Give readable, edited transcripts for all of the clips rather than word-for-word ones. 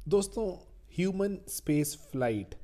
दोस्तों, human space flight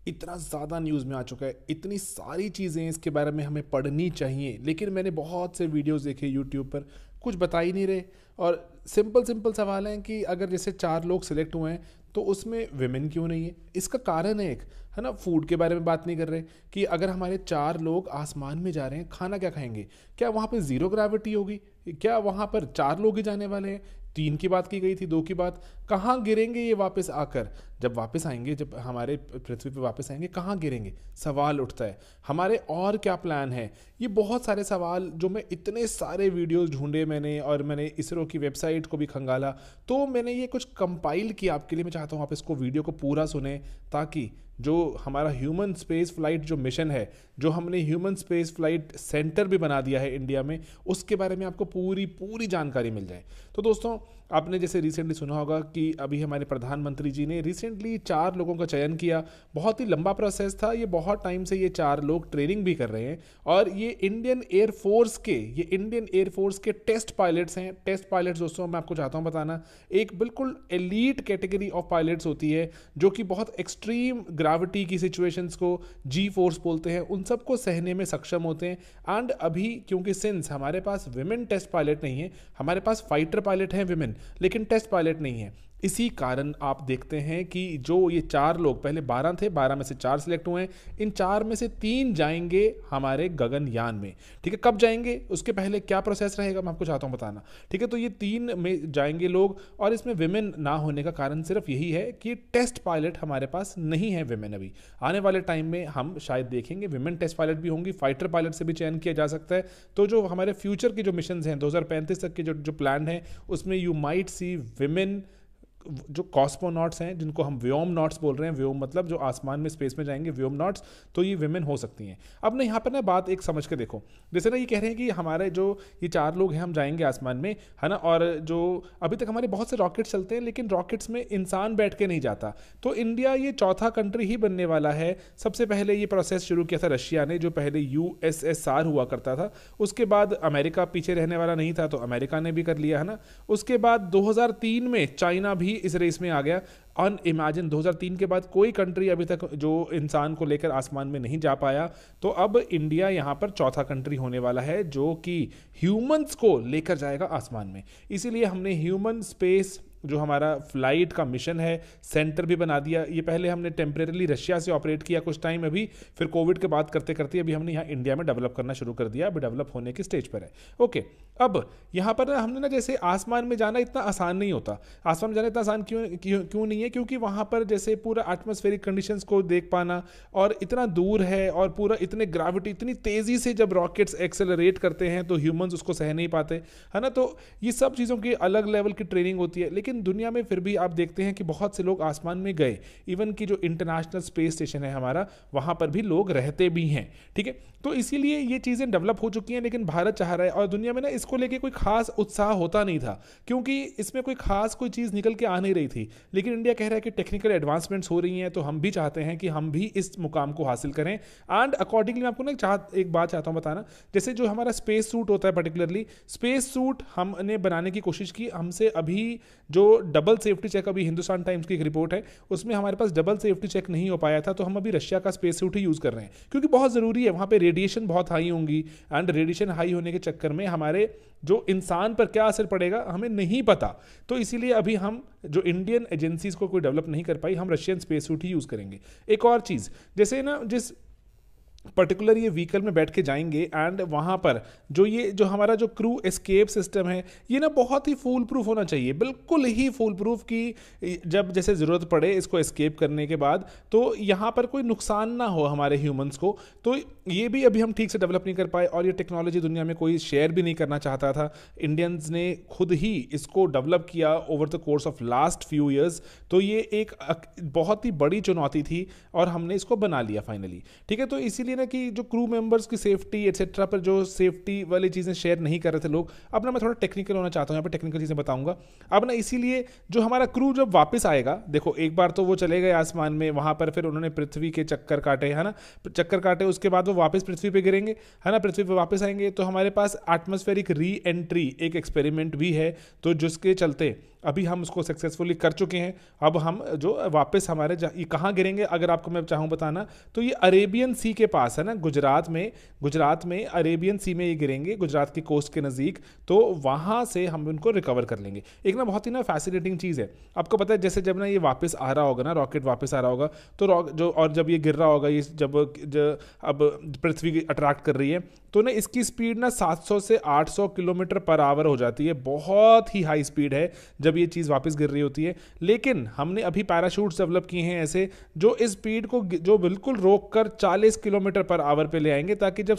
इतना ज़्यादा न्यूज़ में आ चुका है, इतनी सारी चीज़ें इसके बारे में हमें पढ़नी चाहिए, लेकिन मैंने बहुत से वीडियोस देखे यूट्यूब पर, कुछ बता ही नहीं रहे। और सिंपल सिंपल सवाल हैं कि अगर जैसे 4 लोग सिलेक्ट हुए हैं तो उसमें विमेन क्यों नहीं है। इसका कारण है एक, है ना, फूड के बारे में बात नहीं कर रहे कि अगर हमारे 4 लोग आसमान में जा रहे हैं, खाना क्या खाएंगे? क्या वहाँ पे ज़ीरो ग्रेविटी होगी? क्या वहाँ पर 4 लोग ही जाने वाले हैं? 3 की बात की गई थी, 2 की बात। कहाँ गिरेंगे ये वापस आकर? जब वापस आएंगे, जब हमारे पृथ्वी पे वापस आएंगे, कहाँ गिरेंगे? सवाल उठता है। हमारे और क्या प्लान है? ये बहुत सारे सवाल जो मैं इतने सारे वीडियोस ढूंढे मैंने, और मैंने इसरो की वेबसाइट को भी खंगाला, तो मैंने ये कुछ कंपाइल किया आपके लिए। मैं चाहता हूँ आप इसको वीडियो को पूरा सुने, ताकि जो हमारा ह्यूमन स्पेस फ्लाइट जो मिशन है, जो हमने ह्यूमन स्पेस फ्लाइट सेंटर भी बना दिया है इंडिया में, उसके बारे में आपको पूरी पूरी जानकारी मिल जाए। तो दोस्तों, आपने जैसे रिसेंटली सुना होगा कि अभी हमारे प्रधानमंत्री जी ने रिसेंटली 4 लोगों का चयन किया। बहुत ही लंबा प्रोसेस था ये, बहुत टाइम से ये 4 लोग ट्रेनिंग भी कर रहे हैं। और ये इंडियन एयरफोर्स के टेस्ट पायलट्स हैं। टेस्ट पायलट्स दोस्तों, मैं आपको चाहता हूँ बताना, एक बिल्कुल एलीट कैटेगरी ऑफ पायलट्स होती है, जो कि बहुत एक्सट्रीम ग्रेविटी की सिचुएशंस को, जी फोर्स बोलते हैं, उन सबको सहने में सक्षम होते हैं। एंड अभी क्योंकि सिंस हमारे पास विमेन टेस्ट पायलट नहीं है, हमारे पास फाइटर पायलट हैं विमेन, लेकिन टेस्ट पायलट नहीं है, इसी कारण आप देखते हैं कि जो ये 4 लोग, पहले 12 थे, 12 में से 4 सिलेक्ट हुए हैं। इन 4 में से 3 जाएंगे हमारे गगनयान में। ठीक है, कब जाएंगे, उसके पहले क्या प्रोसेस रहेगा, मैं आपको चाहता हूं बताना। ठीक है, तो ये 3 में जाएंगे लोग, और इसमें विमेन ना होने का कारण सिर्फ यही है कि टेस्ट पायलट हमारे पास नहीं है विमेन। अभी आने वाले टाइम में हम शायद देखेंगे विमेन टेस्ट पायलट भी होंगी, फाइटर पायलट से भी चयन किया जा सकता है। तो जो हमारे फ्यूचर के जो मिशन हैं 2035 तक के जो प्लान है, उसमें यू माइट सी विमेन जो कॉस्मोनॉट्स हैं, जिनको हम व्योम नॉट्स बोल रहे हैं। व्योम मतलब जो आसमान में स्पेस में जाएंगे, व्योम नॉट्स, तो ये विमेन हो सकती हैं। अब ना यहाँ पर ना बात एक समझ के देखो, जैसे ना ये कह रहे हैं कि हमारे जो ये 4 लोग हैं, हम जाएंगे आसमान में, है ना, और जो अभी तक हमारे बहुत से रॉकेट्स चलते हैं, लेकिन रॉकेट्स में इंसान बैठ के नहीं जाता। तो इंडिया ये चौथा कंट्री ही बनने वाला है। सबसे पहले ये प्रोसेस शुरू किया था रशिया ने, जो पहले यूएसएसआर हुआ करता था। उसके बाद अमेरिका पीछे रहने वाला नहीं था, तो अमेरिका ने भी कर लिया, है ना। उसके बाद 2003 में चाइना भी इस रेस में आ गया। अन इमेजिन 2003 के बाद कोई कंट्री अभी तक जो इंसान को लेकर आसमान में नहीं जा पाया। तो अब इंडिया यहाँ पर चौथा कंट्री होने वाला है जो कि ह्यूमंस को लेकर जाएगा आसमान में। इसीलिए हमने ह्यूमन स्पेस जो हमारा फ्लाइट का मिशन है, सेंटर भी बना दिया। ये पहले हमने टेम्परेरी रशिया से ऑपरेट किया कुछ टाइम, अभी फिर कोविड के बाद करते करते अभी हमने यहाँ इंडिया में डेवलप करना शुरू कर दिया, अभी डेवलप होने की स्टेज पर है। ओके, अब यहाँ पर ना हमने ना, जैसे आसमान में जाना इतना आसान नहीं होता। आसमान में जाना इतना आसान क्यों नहीं है? क्योंकि वहाँ पर जैसे पूरा एटमॉस्फेरिक कंडीशंस को देख पाना, और इतना दूर है, और पूरा इतने ग्रेविटी, इतनी तेज़ी से जब रॉकेट्स एक्सेलरेट करते हैं तो ह्यूमंस उसको सह नहीं पाते, है ना। तो ये सब चीज़ों की अलग लेवल की ट्रेनिंग होती है। लेकिन दुनिया में फिर भी आप देखते हैं कि बहुत से लोग आसमान में गए। इवन कि जो इंटरनेशनल स्पेस स्टेशन है हमारा, वहाँ पर भी लोग रहते भी हैं। ठीक है, तो इसीलिए ये चीज़ें डेवलप हो चुकी हैं, लेकिन भारत चाह रहा है, और दुनिया में ना इसको लेके कोई खास उत्साह होता नहीं था, क्योंकि इसमें कोई चीज़ निकल के आ नहीं रही थी। लेकिन इंडिया कह रहा है कि टेक्निकल एडवांसमेंट्स हो रही हैं, तो हम भी चाहते हैं कि हम भी इस मुकाम को हासिल करें। एंड अकॉर्डिंगली मैं आपको ना एक बात चाहता हूँ बताना, जैसे जो हमारा स्पेस सूट होता है, पर्टिकुलरली स्पेस सूट हमने बनाने की कोशिश की। हमसे अभी जो डबल सेफ्टी चेक, अभी हिंदुस्तान टाइम्स की एक रिपोर्ट है, उसमें हमारे पास डबल सेफ्टी चेक नहीं हो पाया था, तो हम अभी रशिया का स्पेस सूट ही यूज़ कर रहे हैं, क्योंकि बहुत ज़रूरी है। वहाँ पे रेडिएशन बहुत हाई होंगी, एंड रेडिएशन हाई होने के चक्कर में हमारे जो इंसान पर क्या असर पड़ेगा हमें नहीं पता। तो इसीलिए अभी हम जो इंडियन एजेंसीज को कोई डेवलप नहीं कर पाई, हम रशियन स्पेस सूट ही यूज़ करेंगे। एक और चीज़, जैसे ना जिस पर्टिकुलर ये व्हीकल में बैठ के जाएंगे, एंड वहाँ पर जो हमारा जो क्रू एस्केप सिस्टम है, ये ना बहुत ही फूल प्रूफ होना चाहिए, बिल्कुल ही फूल प्रूफ, कि जब जैसे ज़रूरत पड़े इसको एस्केप करने के बाद, तो यहाँ पर कोई नुकसान ना हो हमारे ह्यूमंस को। तो ये भी अभी हम ठीक से डेवलप नहीं कर पाए, और ये टेक्नोलॉजी दुनिया में कोई शेयर भी नहीं करना चाहता था। इंडियंस ने खुद ही इसको डेवलप किया over the course of last few years. तो ये एक बहुत ही बड़ी चुनौती थी, और हमने इसको बना लिया फाइनली। ठीक है, तो इसीलिए ना कि जो क्रू मेंबर्स की सेफ्टी एटसेट्रा पर जो सेफ्टी वाली चीज़ें शेयर नहीं कर रहे थे लोग। अब ना मैं थोड़ा टेक्निकल होना चाहता हूँ, यहाँ पर टेक्निकल चीज़ें बताऊंगा। अब ना इसीलिए जो हमारा क्रू जब वापस आएगा, देखो एक बार तो वो चले गए आसमान में, वहाँ पर फिर उन्होंने पृथ्वी के चक्कर काटे, है ना, चक्कर काटे, उसके बाद वो वापस पृथ्वी पे गिरेंगे, है ना, पृथ्वी पे वापस आएंगे। तो हमारे पास एटमॉस्फेरिक री एंट्री एक एक्सपेरिमेंट भी है, तो जिसके चलते अभी हम उसको सक्सेसफुली कर चुके हैं। अब हम जो वापस हमारे ये कहाँ गिरेंगे अगर आपको मैं चाहूँ बताना, तो ये अरेबियन सी के पास है ना, गुजरात में अरेबियन सी में ये गिरेंगे, गुजरात की कोस्ट के नज़दीक। तो वहाँ से हम उनको रिकवर कर लेंगे। एक ना बहुत ही ना फैसिनेटिंग चीज़ है, आपको पता है जैसे जब ना ये वापस आ रहा होगा ना, रॉकेट वापस आ रहा होगा, तो जो और जब ये गिर रहा होगा, ये जब अब पृथ्वी अट्रैक्ट कर रही है, तो ना इसकी स्पीड ना 700 से 800 किलोमीटर पर आवर हो जाती है। बहुत ही हाई स्पीड है जब ये चीज़ वापस गिर रही होती है। लेकिन हमने अभी पैराशूट्स डेवलप किए हैं ऐसे जो इस स्पीड को जो बिल्कुल रोक कर 40 किलोमीटर पर आवर पे ले आएंगे, ताकि जब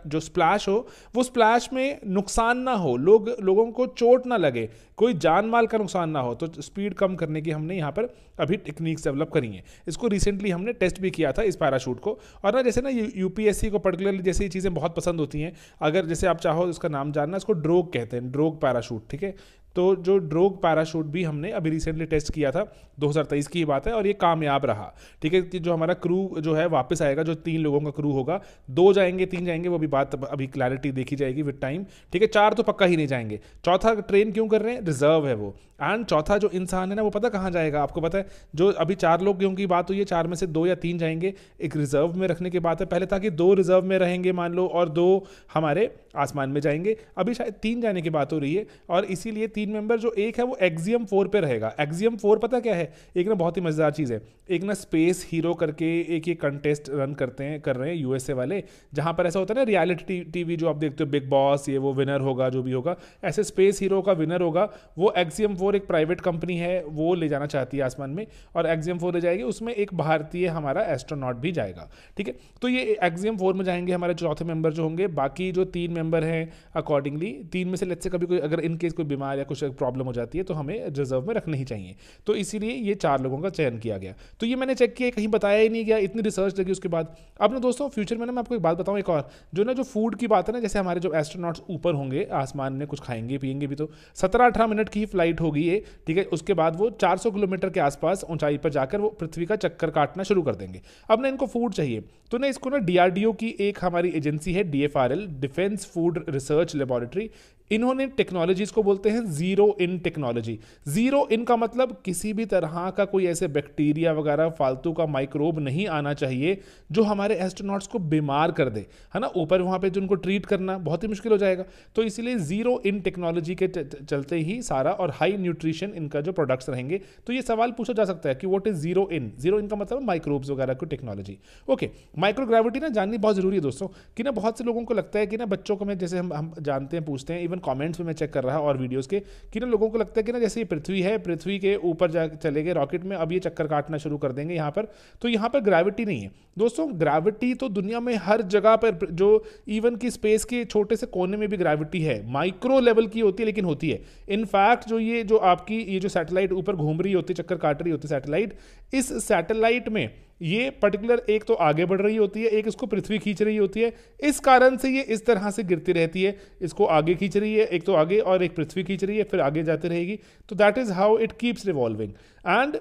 जो स्प्लैश हो वो स्प्लैश में नुकसान ना हो, लोगों को चोट ना लगे, कोई जान माल का नुकसान ना हो। तो स्पीड कम करने की हमने यहाँ पर अभी टेक्निक्स डेवलप करी हैं। इसको रिसेंटली हमने टेस्ट भी किया था इस पैराशूट को। और ना जैसे ना यूपीएससी को पर्टिकुलरली जैसे ये चीज़ें बहुत पसंद होती हैं, अगर जैसे आप चाहो उसका नाम जानना, इसको ड्रोग कहते हैं, ड्रोग पैराशूट, ठीक है। तो जो ड्रोग पैराशूट भी हमने अभी रिसेंटली टेस्ट किया था, 2023 की बात है, और ये कामयाब रहा, ठीक है। कि जो हमारा क्रू जो है वापस आएगा, जो 3 लोगों का क्रू होगा, 2 जाएंगे 3 जाएंगे, वो भी बात अभी क्लैरिटी देखी जाएगी विद टाइम, ठीक है। 4 तो पक्का ही नहीं जाएंगे। चौथा ट्रेन क्यों कर रहे हैं, रिजर्व है वो। एंड चौथा जो इंसान है ना, वो पता कहाँ जाएगा आपको पता है, जो अभी 4 लोगों की बात हुई है, 4 में से 2 या 3 जाएंगे, एक रिजर्व में रखने की बात है पहले, ताकि 2 रिजर्व में रहेंगे मान लो, और 2 हमारे आसमान में जाएंगे। अभी शायद 3 जाने की बात हो रही है, और इसीलिए 3 मेंबर, जो एक है वो एक्सियम 4 पे रहेगा। एक्सियम 4 पता क्या है, एक ना बहुत ही मजेदार चीज़ है, एक ना स्पेस हीरो करके एक ये कंटेस्ट रन कर रहे हैं यूएसए वाले, जहां पर ऐसा होता है ना रियलिटी टीवी जो आप देखते हो, बिग बॉस, ये वो विनर होगा जो भी होगा, ऐसे स्पेस हीरो का विनर होगा वो। एक्सियम 4 एक प्राइवेट कंपनी है, वो ले जाना चाहती है आसमान में, और एक्सियम 4 ले जाएगी, उसमें एक भारतीय हमारा एस्ट्रोनॉट भी जाएगा, ठीक है। तो ये एक्सियम 4 में जाएंगे हमारे चौथे मेंबर जो होंगे। बाकी जो 3 मेंबर हैं अकॉर्डिंगली, 3 में से लेट्स से कभी कोई अगर इन केस कोई बीमार या कुछ प्रॉब्लम हो जाती है तो हमें रिजर्व में रखना ही चाहिए, तो इसीलिए ये 4 लोगों का चयन किया गया। तो ये मैंने चेक किया, कहीं बताया ही नहीं गया, इतनी रिसर्च लगी उसके बाद। अब ना दोस्तों फ्यूचर में ना मैं आपको एक बात बताऊं, एक और जो ना जो फूड की बात है ना, जैसे हमारे जो एस्ट्रोनॉट्स ऊपर होंगे आसमान में, कुछ खाएंगे पिएंगे भी, तो 17-18 मिनट की फ्लाइट होगी ये, ठीक है। उसके बाद वो 400 किलोमीटर के आसपास ऊंचाई पर जाकर वो पृथ्वी का चक्कर काटना शुरू कर देंगे। अब ना इनको फूड चाहिए, तो ना इसको ना डीआरडीओ की एक हमारी एजेंसी है, डीएफआरएल, डिफेंस फूड रिसर्च लेबोरेटरी, इन्होंने टेक्नोलॉजीज को बोलते हैं zero in technology. Zero in का मतलब किसी भी तरह का कोई ऐसे बैक्टीरिया वगैरह फालतू का माइक्रोब नहीं आना चाहिए जो हमारे एस्ट्रोनॉट्स को बीमार कर दे, है ना। ऊपर वहाँ पे जो उनको ट्रीट करना बहुत ही मुश्किल हो जाएगा, तो इसलिए जीरो इन टेक्नोलॉजी के चलते ही सारा, और हाई न्यूट्रिशन इनका जो प्रोडक्ट्स रहेंगे। तो ये सवाल पूछा जा सकता है कि what is zero in. Zero in का मतलब माइक्रोब्स वगैरह की टेक्नोलॉजी। ओके, माइक्रोग्रेविटी ना जाननी बहुत जरूरी है दोस्तों, कि ना बहुत से लोगों को लगता है कि ना बच्चों को, मैं जैसे हम जानते हैं, पूछते हैं, इवन कमेंट्स में मैं चेक कर रहा और वीडियोस के, कि ना लोगों को लगता है कि ना जैसे ये पृथ्वी है, पृथ्वी के ऊपर जा चले गए रॉकेट में, अब ये चक्कर काटना शुरू कर देंगे यहाँ पर, तो यहाँ पर ग्रेविटी नहीं है दोस्तों। ग्रेविटी तो दुनिया में हर जगह पर, जो इवन की स्पेस के छोटे से कोने में भी ग्रेविटी है, माइक्रो लेवल की होती है लेकिन होती है। इनफैक्ट जो आपकी ये जो सैटेलाइट ऊपर घूम रही होती है, चक्कर काट रही होती है सैटेलाइट, इस सैटेलाइट में ये पर्टिकुलर एक तो आगे बढ़ रही होती है, एक इसको पृथ्वी खींच रही होती है। इस कारण से ये इस तरह से गिरती रहती है, इसको आगे खींच रही है, एक तो आगे और एक पृथ्वी खींच रही है, फिर आगे जाती रहेगी। तो that is how it keeps revolving. And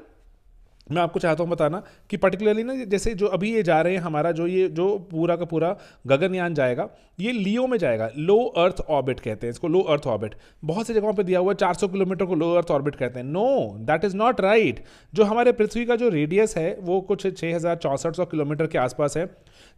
मैं आपको चाहता हूं बताना कि पर्टिकुलरली ना जैसे जो अभी ये जा रहे हैं, हमारा जो पूरा का पूरा गगनयान जाएगा, ये लियो में जाएगा, लो अर्थ ऑर्बिट कहते हैं इसको, लो अर्थ ऑर्बिट। बहुत सी जगहों पे दिया हुआ है 400 किलोमीटर को लो अर्थ ऑर्बिट कहते हैं। No, that is not right. जो हमारे पृथ्वी का जो रेडियस है वो कुछ 6400 किलोमीटर के आसपास है।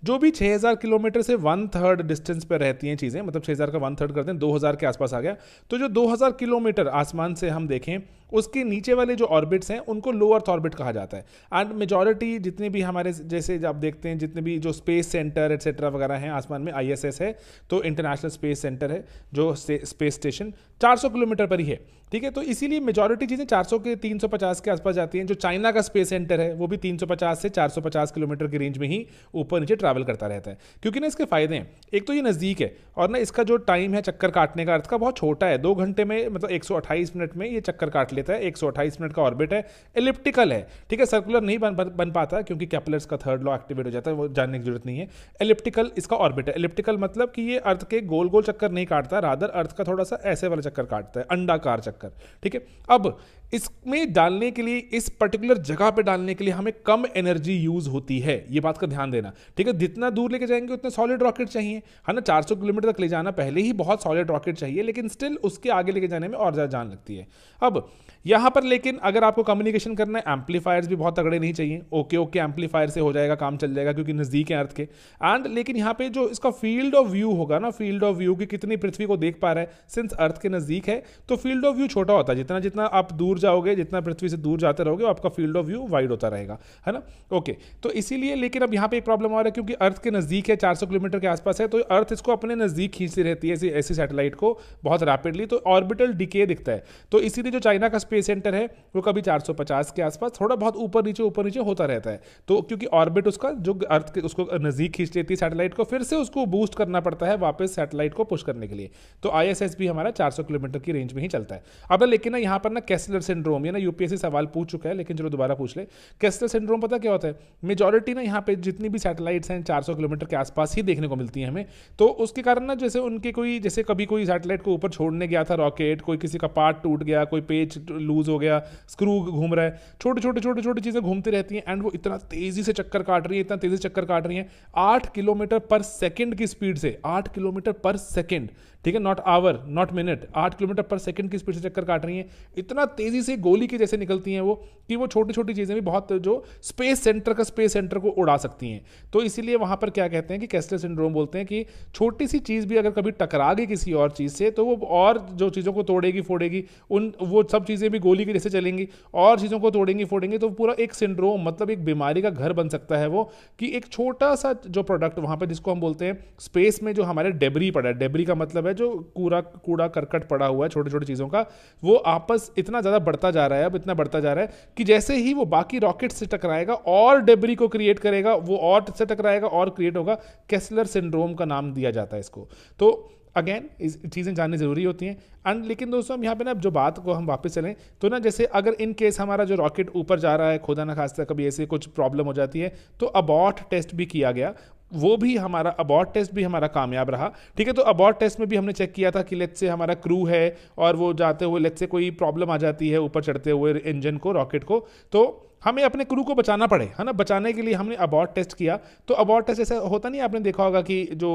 जो भी 6000 किलोमीटर से 1/3 डिस्टेंस पर रहती हैं चीज़ें, मतलब 6000 का 1/3 करते हैं, 2000 के आसपास आ गया। तो जो 2000 किलोमीटर आसमान से हम देखें, उसके नीचे वाले जो ऑर्बिट्स हैं उनको लो अर्थ ऑर्बिट कहा जाता है। एंड मेजॉरिटी जितने भी हमारे, जैसे आप देखते हैं, जितने भी जो स्पेस सेंटर एटसेट्रा वगैरह हैं आसमान में, आईएसएस है, तो इंटरनेशनल स्पेस सेंटर है, जो स्पेस स्टेशन 400 किलोमीटर पर ही है, ठीक है। तो इसीलिए मेजॉरिटी चीज़ें 400 के 350 के आसपास जाती हैं। जो चाइना का स्पेस सेंटर है वो भी 350 से 450 किलोमीटर की रेंज में ही ऊपर नीचे ट्रैवल करता रहता है, क्योंकि ना इसके फायदे हैं। एक तो ये नज़दीक है, और ना इसका जो टाइम है चक्कर काटने का अर्थ का बहुत छोटा है, 2 घंटे में, मतलब 128 मिनट में ये चक्कर काट लेता है। 128 मिनट का ऑर्बिट है, एलिप्टिकल है, ठीक है। सर्कुलर नहीं बन पाता क्योंकि केपलर्स का 3rd लॉ एक्टिवेट हो जाता है, वो जानने की जरूरत नहीं है। एलिप्टिकल इसका ऑर्बिट है। एलिप्टिकल मतलब कि ये अर्थ के गोल गोल चक्कर नहीं काटता, रादर अर्थ का थोड़ा सा ऐसे वाला चक्कर काटता है, अंडाकार चक्कर, ठीक है। अब इसमें डालने के लिए, इस पर्टिकुलर जगह पे डालने के लिए हमें कम एनर्जी यूज होती है, ये बात का ध्यान देना, ठीक है। जितना दूर लेके जाएंगे उतने सॉलिड रॉकेट चाहिए, है ना। 400 किलोमीटर तक ले जाना पहले ही बहुत सॉलिड रॉकेट चाहिए, लेकिन स्टिल उसके आगे लेके जाने में और ज़्यादा जान लगती है। अब यहाँ पर लेकिन अगर आपको कम्युनिकेशन करना है, एम्पलीफायर्स भी बहुत तगड़े नहीं चाहिए। ओके एम्पलीफायर से हो जाएगा, काम चल जाएगा, क्योंकि नज़दीक है अर्थ के। एंड लेकिन यहाँ पे जो इसका फील्ड ऑफ व्यू होगा ना, फील्ड ऑफ व्यू की कितनी पृथ्वी को देख पा रहा है, सिंस अर्थ के नज़दीक है तो फील्ड ऑफ व्यू छोटा होता है। जितना जितना आप दूर जाओगे, जितना पृथ्वी से दूर जाते रहोगे, आपका फील्ड ऑफ व्यू वाइड होता रहेगा, है ना। ओके, तो इसीलिए लेकिन अब यहाँ पे एक प्रॉब्लम आ रहा है, क्योंकि अर्थ के नज़दीक है, 400 किलोमीटर के आसपास है, तो अर्थ इसको अपने नज़दीक खींचती रहती है ऐसी सैटेलाइट को बहुत रैपिडली, तो ऑर्बिटल डिके दिखता है। तो इसीलिए जो चाइना का स्पेस सेंटर है वो कभी 450 के आसपास थोड़ा बहुत ऊपर नीचे होता रहता है। तो क्योंकि ऑर्बिट उसका जो अर्थ के उसको नज़दीक खींच लेती है सैटेलाइट को, फिर से उसको बूस्ट करना पड़ता है वापस सैटेलाइट को पुश करने के लिए। तो ISS भी हमारा 400 किलोमीटर की रेंज में ही चलता है। अब लेकिन ना यहाँ पर ना केस्लर सिंड्रोम, ये ना UPSC सवाल पूछ चुका है, लेकिन चलो दोबारा पूछ ले। केस्लर सिंड्रोम पता क्या होता है? मेजॉरिटी ना यहाँ पे जितनी भी सैटेलाइट्स हैं 400 किलोमीटर के आसपास ही देखने को मिलती हैं हमें। तो उसके कारण ना जैसे उनके कोई, जैसे कभी कोई सैटेलाइट को ऊपर छोड़ने गया था रॉकेट, कोई किसी का पार्ट टूट गया, कोई पेच लूज हो गया, स्क्रू घूम रहा है, छोटी चीजें घूमती रहती हैं, एंड वो इतना तेजी से चक्कर काट रही है 8 किलोमीटर पर सेकंड की स्पीड से, 8 किलोमीटर पर सेकंड, ठीक है, not our not minute, 8 kilometre पर सेकंड की स्पीड से चक्कर काट रही हैं। इतना तेजी से गोली के जैसे निकलती हैं वो, कि वो छोटी चीजें भी बहुत जो स्पेस सेंटर को उड़ा सकती हैं। तो इसीलिए वहां पर क्या कहते हैं कि केस्लर सिंड्रोम बोलते हैं कि छोटी सी चीज भी अगर कभी टकरा गई किसी और चीज से, तो वो और जो चीजों को तोड़ेगी फोड़ेगी, वो सब चीजें भी गोली के जैसे चलेंगी और चीजों को तोड़ेंगी फोड़ेंगी। तो पूरा एक सिंड्रोम, मतलब एक बीमारी का घर बन सकता है वो, कि एक छोटा सा जो प्रोडक्ट वहां पर, जिसको हम बोलते हैं स्पेस में जो हमारे डेबरी पड़ा है, डेबरी का मतलब है जो कूड़ा करकट पड़ा हुआ है छोटे चीजों का, वो आपस इतना ज्यादा बढ़ता जा रहा है, अब इतना बढ़ता जा रहा है कि जैसे ही वो बाकी रॉकेट से टकराएगा और डेबरी को क्रिएट करेगा, वो और से टकराएगा और क्रिएट होगा। केस्लर सिंड्रोम का नाम दिया जाता है इसको। तो अगेन इस चीज़ें जाननी ज़रूरी होती हैं। एंड लेकिन दोस्तों हम यहाँ पे ना जो बात को हम वापस चलें, तो ना जैसे अगर इन केस हमारा जो रॉकेट ऊपर जा रहा है, खुदा ना खास्ता कभी ऐसे कुछ प्रॉब्लम हो जाती है, तो अबॉर्ट टेस्ट भी किया गया। वो भी हमारा अबॉर्ट टेस्ट भी हमारा कामयाब रहा, ठीक है। तो अबॉर्ट टेस्ट में भी हमने चेक किया था कि लेट्स से हमारा क्रू है और वो जाते हुए लेट्स से कोई प्रॉब्लम आ जाती है ऊपर चढ़ते हुए इंजन को, रॉकेट को, तो हमें अपने क्रू को बचाना पड़े, है ना। बचाने के लिए हमने अबॉर्ट टेस्ट किया। तो अबॉर्ट टेस्ट ऐसा होता नहीं, आपने देखा होगा कि जो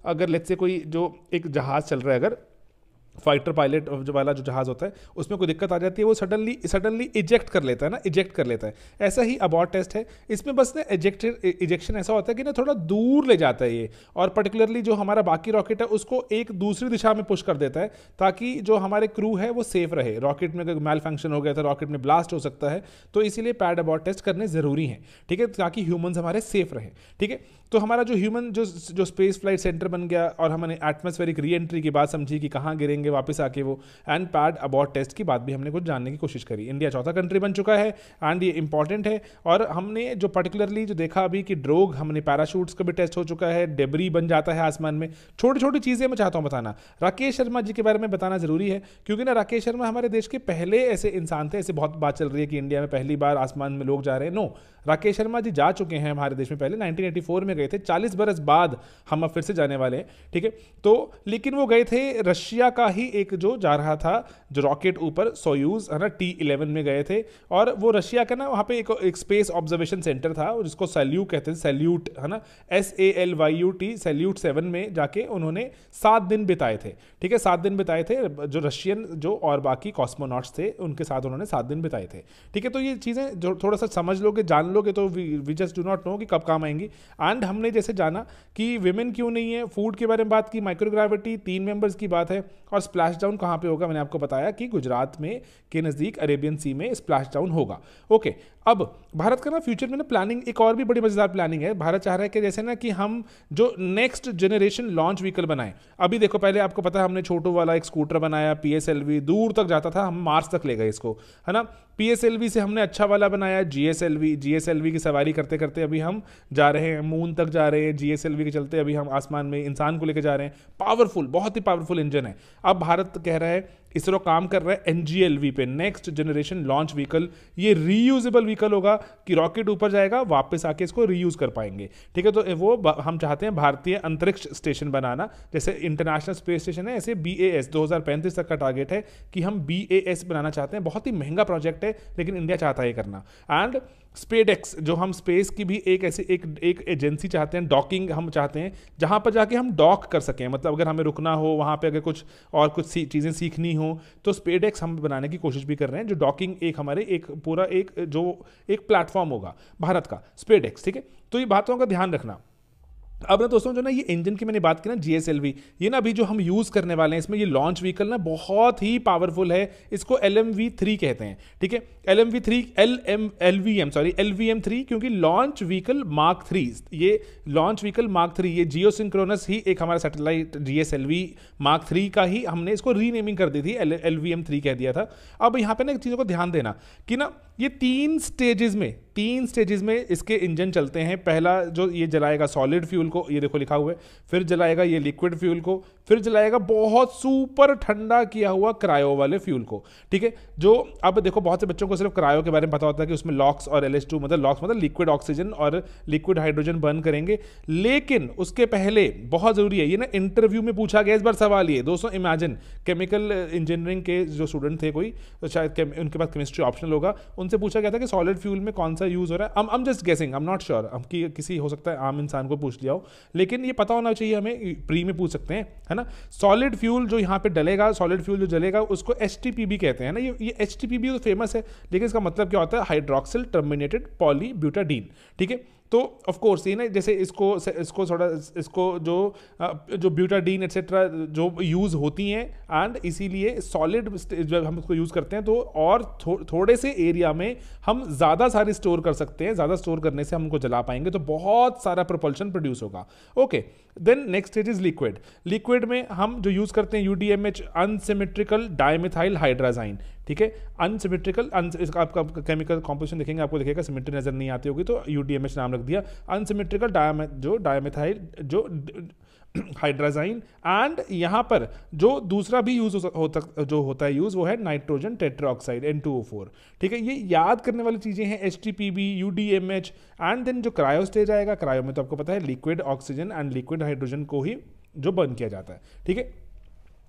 अगर लेट्स से कोई जो एक जहाज़ चल रहा है, अगर फाइटर पायलट जो वाला जो जहाज होता है उसमें कोई दिक्कत आ जाती है, वो सडनली इजेक्ट कर लेता है ना, इजेक्ट कर लेता है। ऐसा ही अबॉर्ट टेस्ट है, इसमें बस ना इजेक्शन ऐसा होता है कि ना थोड़ा दूर ले जाता है ये, और पर्टिकुलरली जो हमारा बाकी रॉकेट है उसको एक दूसरी दिशा में पुश कर देता है, ताकि जो हमारे क्रू है वो सेफ रहे। रॉकेट में अगर मैल फंक्शन हो गया था, रॉकेट में ब्लास्ट हो सकता है, तो इसीलिए पैड अबॉर्ट टेस्ट करने जरूरी है, ठीक है, ताकि ह्यूमंस हमारे सेफ रहे, ठीक है। तो हमारा जो ह्यूमन जो स्पेस फ्लाइट सेंटर बन गया, और हमने एटमॉस्फेरिक री एंट्री की बात समझी कि कहाँ गिरेंगे वापस आके वो, एंड पैड अबॉर्ट टेस्ट की बात भी हमने कुछ जानने की कोशिश करी। इंडिया चौथा कंट्री बन चुका है एंड ये इंपॉर्टेंट है। और हमने जो पर्टिकुलरली जो देखा अभी कि ड्रोग, हमने पैराशूट्स का भी टेस्ट हो चुका है, डेबरी बन जाता है आसमान में, छोटी चीज़ें मैं चाहता हूँ बताना। राकेश शर्मा जी के बारे में बताना जरूरी है, क्योंकि ना राकेश शर्मा हमारे देश के पहले ऐसे इंसान थे। ऐसे बहुत बात चल रही है कि इंडिया में पहली बार आसमान में लोग जा रहे हैं, नो, राकेश शर्मा जी जा चुके हैं हमारे देश में, पहले 1984 में गए थे, 40 बरस बाद हम अब फिर से जाने वाले हैं, ठीक है। तो लेकिन वो गए थे रशिया का ही एक जो जा रहा था जो रॉकेट ऊपर, सोयूज, है ना, T11 में गए थे, और वो रशिया का ना वहाँ पे एक स्पेस ऑब्जर्वेशन सेंटर था जिसको सैल्यूट कहते हैं, सैल्यूट, है ना, SALYUT, सैल्यूट 7 में जाके उन्होंने 7 दिन बिताए थे, ठीक है, 7 दिन बिताए थे। जो रशियन जो और बाकी कॉस्मोनॉट्स थे उनके साथ उन्होंने 7 दिन बिताए थे, ठीक है। तो ये चीज़ें जो थोड़ा सा समझ लोगे, जान लोगे, तो we just do not know कि कब काम आएंगी। एंड हमने जैसे जाना कि विमेन क्यों नहीं है, फूड के बारे में बात की, माइक्रोग्रेविटी 3 मेंबर्स की बात है, और स्प्लैश डाउन कहाँ पे होगा, मैंने आपको बताया कि गुजरात में के नज़दीक अरेबियन सी में स्प्लैश डाउन होगा। ओके, अब भारत का ना फ्यूचर में ना प्लानिंग, एक और भी बड़ी मजेदार प्लानिंग है। भारत चाह रहा है कि जैसे ना कि हम जो नेक्स्ट जनरेशन लॉन्च व्हीकल बनाएं। अभी देखो, पहले आपको पता है हमने छोटू वाला एक स्कूटर बनाया, PSLV, दूर तक जाता था, हम मार्स तक ले गए इसको, है ना। PSLV से हमने अच्छा वाला बनाया GSLV की सवारी करते करते अभी हम जा रहे हैं मून तक जा रहे हैं, GSLV के चलते अभी हम आसमान में इंसान को लेकर जा रहे हैं। पावरफुल, बहुत ही पावरफुल इंजन है। अब भारत कह रहा है इसरो काम कर रहा है NGLV पे, नेक्स्ट जनरेशन लॉन्च व्हीकल। ये रीयूजेबल व्हीकल होगा कि रॉकेट ऊपर जाएगा, वापस आके इसको रीयूज कर पाएंगे, ठीक है। तो वो हम चाहते हैं भारतीय अंतरिक्ष स्टेशन बनाना, जैसे इंटरनेशनल स्पेस स्टेशन है, ऐसे BAS 2035 तक का टारगेट है कि हम BAS बनाना चाहते हैं। बहुत ही महंगा प्रोजेक्ट है, लेकिन इंडिया चाहता है करना। एंड स्पेडेक्स, जो हम स्पेस की भी एक ऐसी एक एजेंसी चाहते हैं, डॉकिंग हम चाहते हैं जहां पर जाके हम डॉक कर सकें, मतलब अगर हमें रुकना हो वहां पे, अगर कुछ और कुछ चीज़ें सीखनी हो, तो स्पेडेक्स हम बनाने की कोशिश भी कर रहे हैं, जो डॉकिंग एक हमारे एक पूरा एक प्लेटफॉर्म होगा भारत का, स्पेडेक्स, ठीक है। तो ये बातों का ध्यान रखना। अब ना दोस्तों, जो ना ये इंजन की मैंने बात की ना, GSLV, ये ना अभी जो हम यूज़ करने वाले हैं, इसमें ये लॉन्च व्हीकल ना बहुत ही पावरफुल है। इसको LMV3 कहते हैं, ठीक है। LVM3, क्योंकि लॉन्च व्हीकल मार्क 3, ये लॉन्च व्हीकल मार्क 3, ये जियो सिंक्रोनस ही एक हमारा सैटेलाइट GSLV मार्क 3 का ही हमने इसको रीनेमिंग कर दी थी, LVM3 कह दिया था। अब यहाँ पे ना एक चीज़ों को ध्यान देना कि ना ये तीन स्टेजेस में इसके इंजन चलते हैं। पहला जो ये जलाएगा सॉलिड फ्यूल को, ये देखो लिखा हुआ है, फिर जलाएगा ये लिक्विड फ्यूल को, फिर जलाएगा बहुत सुपर ठंडा किया हुआ क्रायो वाले फ्यूल को, ठीक है। जो अब देखो, बहुत से बच्चों को सिर्फ क्रायो के बारे में पता होता है कि उसमें लॉक्स और LH2, मतलब लॉक्स मतलब लिक्विड ऑक्सीजन और लिक्विड हाइड्रोजन बर्न करेंगे, लेकिन उसके पहले बहुत जरूरी है, ये ना इंटरव्यू में पूछा गया इस बार सवाल। ये दोस्तों इमेजिन, केमिकल इंजीनियरिंग के जो स्टूडेंट थे कोई, तो शायद उनके पास केमिस्ट्री ऑप्शनल होगा, उनसे पूछा गया था कि सॉलिड फ्यूल में कौन सा यूज हो रहा है। I am just guessing, I am not sure, हम किसी हो सकता है आम इंसान को पूछ लिया हो, लेकिन ये पता होना चाहिए हमें, प्री में पूछ सकते हैं, है ना। सॉलिड फ्यूल जो यहाँ पे डलेगा, सॉलिड फ्यूल जो जलेगा, उसको HTPB कहते हैं ना। ये HTPB तो फेमस है, लेकिन इसका मतलब क्या होता है? हाइड्रोक्सिल टर्मिनेटेड पॉलीब्यूटाडीन, ठीक है। तो ऑफ कोर्स ये ना, जैसे इसको थोड़ा जो ब्यूटाडीन एक्सेट्रा जो यूज़ होती हैं, एंड इसीलिए सॉलिड जब हम उसको यूज़ करते हैं तो और थोड़े से एरिया में हम ज़्यादा सारी स्टोर कर सकते हैं। ज़्यादा स्टोर करने से हम उनको जला पाएंगे, तो बहुत सारा प्रोपल्शन प्रोड्यूस होगा। Okay, then next stage is liquid. Liquid में हम जो यूज़ करते हैं UDMH, अनसिमेट्रिकल डाइमिथाइल हाइड्राजाइन, ठीक है। अनसिमेट्रिकल, आपका केमिकल कॉम्पोजिशन देखेंगे आपको दिखेगा, सिमेट्री नजर नहीं आती होगी तो UDMH नाम रख दिया। अनसिमेट्रिकल डायमिथाइल जो हाइड्राजाइन, एंड यहाँ पर जो दूसरा भी यूज होता है यूज, वो है नाइट्रोजन टेट्राऑक्साइड N2O4, ठीक है। ये याद करने वाली चीजें हैं, HTPB, UDMH, एंड देन जो क्रायो स्टेज आएगा, क्रायो में तो आपको पता है liquid oxygen and liquid hydrogen को ही जो बर्न किया जाता है, ठीक है।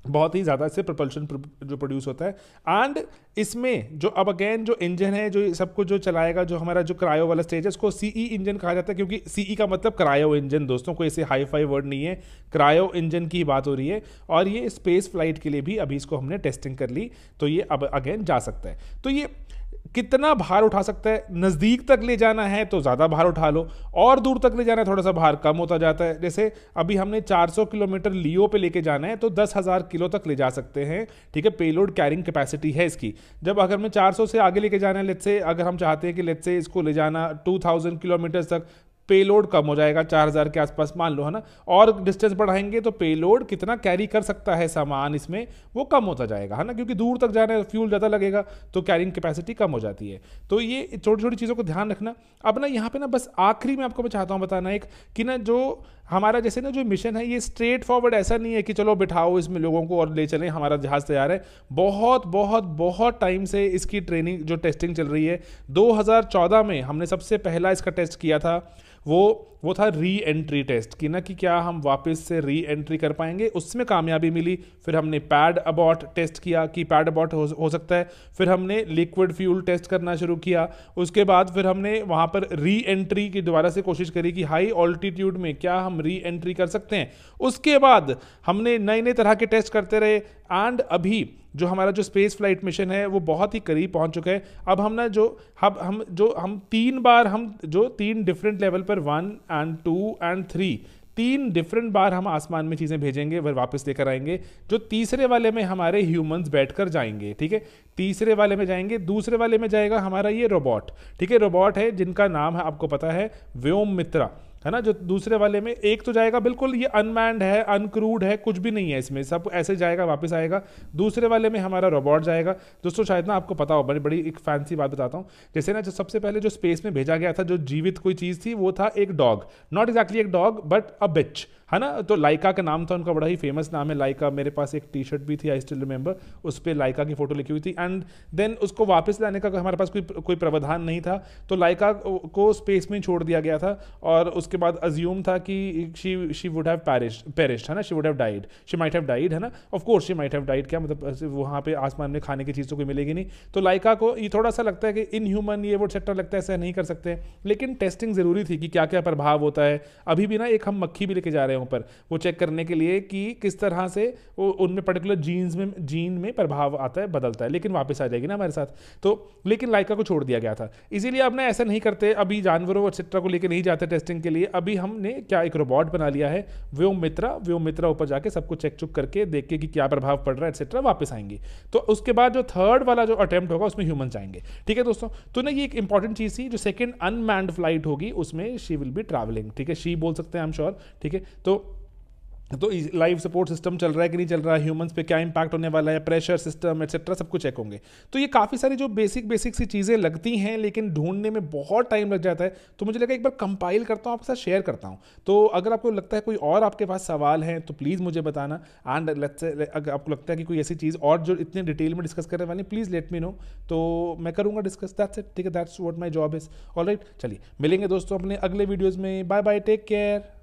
बहुत ही ज़्यादा इससे propulsion जो प्रोड्यूस होता है। एंड इसमें जो अब अगेन जो इंजन है, जो सबको जो चलाएगा, जो हमारा जो क्रायो वाला स्टेज है, उसको CE इंजन कहा जाता है, क्योंकि CE का मतलब क्रायो इंजन। दोस्तों कोई ऐसे हाई फाई वर्ड नहीं है, क्रायो इंजन की बात हो रही है। और ये स्पेस फ्लाइट के लिए भी अभी इसको हमने टेस्टिंग कर ली, तो ये अब अगेन जा सकता है। तो ये कितना भार उठा सकता है? नज़दीक तक ले जाना है तो ज़्यादा भार उठा लो, और दूर तक ले जाना है थोड़ा सा भार कम होता जाता है। जैसे अभी हमने 400 किलोमीटर लियो पे लेके जाना है तो 10,000 किलो तक ले जा सकते हैं, ठीक है। पेलोड कैरिंग कैपेसिटी है इसकी। जब अगर मैं 400 से आगे लेके जाना है, लेट्स से अगर हम चाहते हैं कि लेट्स से इसको ले जाना 2000 किलोमीटर तक, पेलोड कम हो जाएगा, 4000 के आसपास मान लो, है ना। और डिस्टेंस बढ़ाएंगे तो पेलोड कितना कैरी कर सकता है सामान इसमें, वो कम होता जाएगा, है ना, क्योंकि दूर तक जाना है, फ्यूल ज़्यादा लगेगा तो कैरिंग कैपेसिटी कम हो जाती है। तो ये छोटी छोटी चीज़ों को ध्यान रखना। अब ना यहाँ पे ना बस आखिरी में आपको मैं चाहता हूँ बताना एक कि ना जो हमारा जैसे ना जो मिशन है, ये स्ट्रेट फॉरवर्ड ऐसा नहीं है कि चलो बिठाओ इसमें लोगों को और ले चलें, हमारा जहाज़ तैयार है। बहुत बहुत बहुत टाइम से इसकी ट्रेनिंग जो टेस्टिंग चल रही है। 2014 में हमने सबसे पहला इसका टेस्ट किया था, वो था री एंट्री टेस्ट कि ना कि क्या हम वापस से री एंट्री कर पाएंगे, उसमें कामयाबी मिली। फिर हमने पैड अबॉर्ट टेस्ट किया कि पैड अबॉर्ट हो सकता है। फिर हमने लिक्विड फ्यूल टेस्ट करना शुरू किया। उसके बाद फिर हमने वहाँ पर री एंट्री की दोबारा से कोशिश करी कि हाई ऑल्टीट्यूड में क्या हम री एंट्री कर सकते हैं। उसके बाद हमने नए नए तरह के टेस्ट करते रहे, एंड अभी जो हमारा जो स्पेस फ्लाइट मिशन है वो बहुत ही करीब पहुंच चुका है। अब हम ना हम 3 बार हम जो 3 डिफरेंट लेवल पर 1 and 2 and 3 3 डिफरेंट बार हम आसमान में चीज़ें भेजेंगे, फिर वापस लेकर आएंगे। जो तीसरे वाले में हमारे ह्यूमंस बैठकर जाएंगे, ठीक है। तीसरे वाले में जाएंगे, दूसरे वाले में जाएगा हमारा ये रोबोट, ठीक है। रोबोट है जिनका नाम है आपको पता है व्योममित्रा, है ना। जो दूसरे वाले में एक तो जाएगा बिल्कुल ये अनमैन्ड है, अनक्रूड है, कुछ भी नहीं है इसमें, सब ऐसे जाएगा वापस आएगा। दूसरे वाले में हमारा रोबोट जाएगा। दोस्तों शायद ना आपको पता हो, बड़ी बड़ी एक फैंसी बात बताता हूँ। जैसे ना जो सबसे पहले जो स्पेस में भेजा गया था, जो जीवित कोई चीज़ थी, वो था एक डॉग, नॉट एग्जैक्टली एक डॉग बट अ बिच, है ना। तो लाइका का नाम था उनका, बड़ा ही फेमस नाम है लाइका। मेरे पास एक टी शर्ट भी थी, आई स्टिल रिमेंबर, उस पर लाइका की फोटो लिखी हुई थी। एंड देन उसको वापस लाने का हमारे पास कोई प्रावधान नहीं था, तो लाइका को स्पेस में छोड़ दिया गया था। और उसके बाद अज्यूम था कि शी वुड हैव पेरिश्ड, है ना, she would have died, she might have died, है ना। Of course she might have died, क्या मतलब वहाँ पे आसमान में खाने की चीज़ तो कोई मिलेगी नहीं। तो लाइका को ये थोड़ा सा लगता है कि इन ह्यूमन ये वो एक्सेट्रा लगता है, ऐसा नहीं कर सकते। लेकिन टेस्टिंग ज़रूरी थी कि क्या क्या प्रभाव होता है। अभी भी ना एक हम मक्खी भी लेके जा रहे हैं ऊपर, वो चेक करने के लिए कि किस तरह से वो उनमें पर्टिकुलर जीन में प्रभाव आता है, बदलता है, लेकिन वापस आ जाएगी ना हमारे साथ। तो लेकिन लाइका को छोड़ दिया गया था। इसीलिए अब ना ऐसा नहीं करते, अभी जानवरों एक्सेट्रा को लेकर नहीं जाते टेस्टिंग के लिए। अभी हमने क्या एक रोबोट बना लिया है, व्योमित्रा ऊपर जाके सबको चेक चुक करके देख के कि क्या प्रभाव पड़ रहा है एक्सेट्रा, वापस आएंगे। तो उसके बाद जो थर्ड वाला जो अटेम्प्ट होगा उसमें ह्यूमंस आएंगे। ठीक है दोस्तों, तो ना ये एक इंपॉर्टेंट चीज थी। जो सेकंड अनमैन्ड फ्लाइट होगी उसमें शी विल बी ट्रैवलिंग, ठीक है, शी बोल सकते हैं, आई एम श्योर। ठीक है, तो लाइफ सपोर्ट सिस्टम चल रहा है कि नहीं चल रहा है, ह्यूमंस पे क्या इंपैक्ट होने वाला है, प्रेशर सिस्टम एक्सेट्रा सब कुछ चेक होंगे। तो ये काफ़ी सारी जो बेसिक सी चीज़ें लगती हैं, लेकिन ढूंढने में बहुत टाइम लग जाता है। तो मुझे लगा एक बार कंपाइल करता हूँ, आपके साथ शेयर करता हूँ। तो अगर आपको लगता है कोई और आपके पास सवाल है तो प्लीज़ मुझे बताना। एंड अगर आपको लगता है कि कोई ऐसी चीज़ और जो इतने डिटेल में डिस्कस करने वाली, प्लीज़ लेट मी नो, तो मैं करूँगा डिस्कस। दैट्स इट, ठीक है, that's what my job is. Alright, चलिए मिलेंगे दोस्तों अपने अगले वीडियोज़ में। Bye bye, take care.